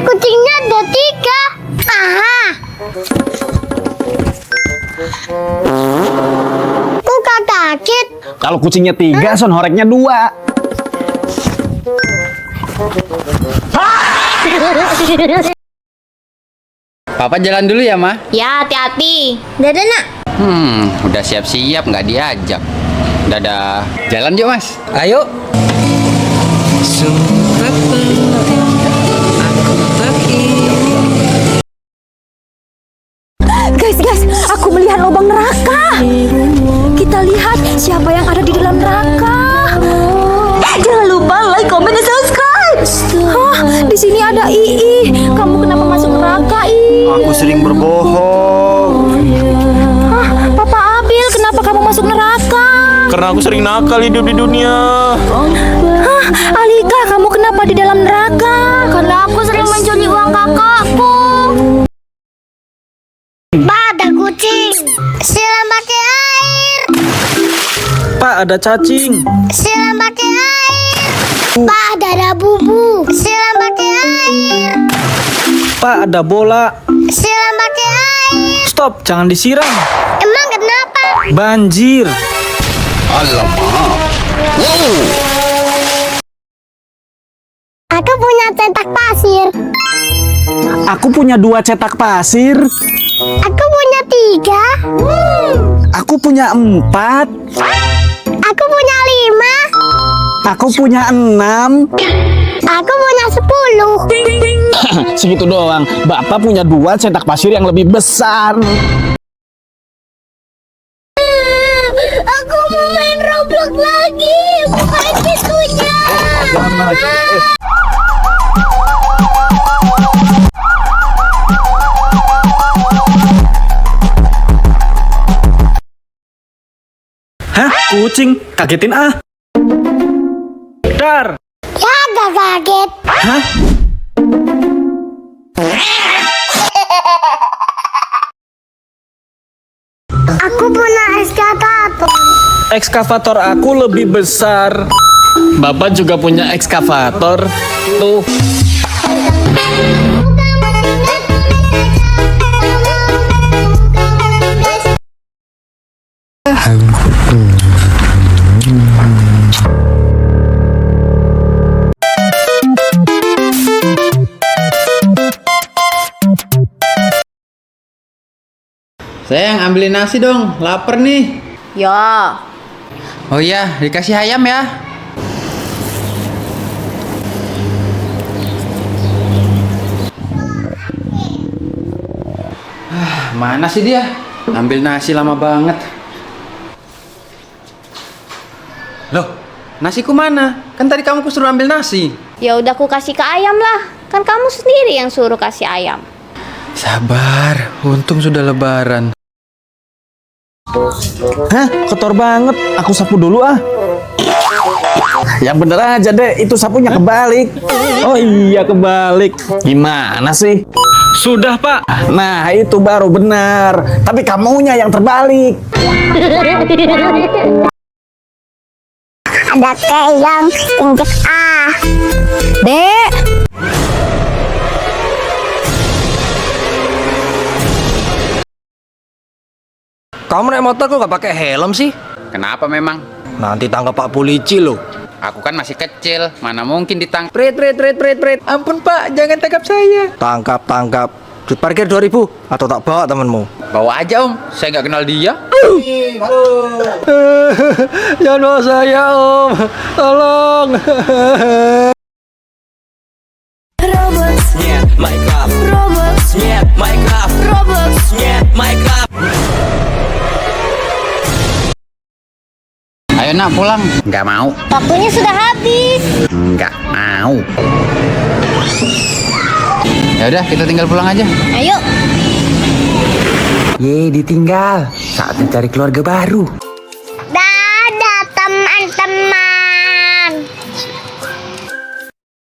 Kucingnya ada 3. Aha. Kok kaget? Kalau kucingnya 3, son horeknya 2. Papa jalan dulu ya, Ma. Ya, hati-hati. Dadah, Nak. Udah siap-siap nggak diajak. Dadah. Jalan yuk, Mas. Ayo. Guys, aku melihat lubang neraka. Kita lihat siapa yang ada di dalam neraka. Jangan lupa like, comment, dan subscribe. Hah, di sini ada Ii. Kamu kenapa masuk neraka, Ii? Aku sering berbohong. Hah, Papa Abil, kenapa kamu masuk neraka? Karena aku sering nakal hidup di dunia. Hah, Alika, kamu kenapa di dalam neraka? Karena aku sering mencuri uang kakakku. Pak, ada kucing. Siram pakai air. Pak, ada cacing. Siram pakai air. Pak, ada bubu. Siram pakai air. Pak, ada bola. Siram pakai air. Stop, jangan disiram. Emang kenapa? Banjir. Aku punya cetak pasir. Aku punya 2 cetak pasir. Aku punya 3. Aku punya 4. Aku punya 5. Aku punya 6. Aku punya 10. Segitu doang. Bapak punya 2 cetak pasir yang lebih besar. Aku mau main Roblox lagi. Bukain pintunya. Hah? Kucing? Kagetin ah. Dar. Ya, gak kaget. Hah? Aku punya eskavator. Ekskavator aku lebih besar. Bapak juga punya ekskavator. Tuh. Sayang, ambilin nasi dong. Lapar nih. Ya. Oh iya, dikasih ayam ya. Mana sih dia? Ambil nasi lama banget. Loh, nasiku mana? Kan tadi kamu suruh ambil nasi. Ya udah aku kasih ke ayam lah. Kan kamu sendiri yang suruh kasih ayam. Sabar, untung sudah lebaran. Hah? Kotor banget. Aku sapu dulu ah. Yang bener aja deh, itu sapunya kebalik. Oh iya, kebalik. Gimana sih? Sudah, Pak. Nah, itu baru benar. Tapi kamunya yang terbalik. Ada keong injek ah. Dek. Kamu naik motor kok gak pakai helm sih? Kenapa memang? Nanti tangkap Pak Polisi loh. Aku kan masih kecil, mana mungkin ditangkap. Prit. Ampun Pak, jangan tangkap saya. Tangkap. Duit parkir 2000 atau tak bawa temanmu. Bawa aja om, saya nggak kenal dia. Jangan bawa saya om, tolong. Roblox. Minecraft. Roblox. Minecraft. Roblox. Minecraft. Ayo nak pulang. Nggak mau. Waktunya sudah habis. Nggak mau. Ya udah, kita tinggal pulang aja. Ayo. Ditinggal. Saatnya cari keluarga baru.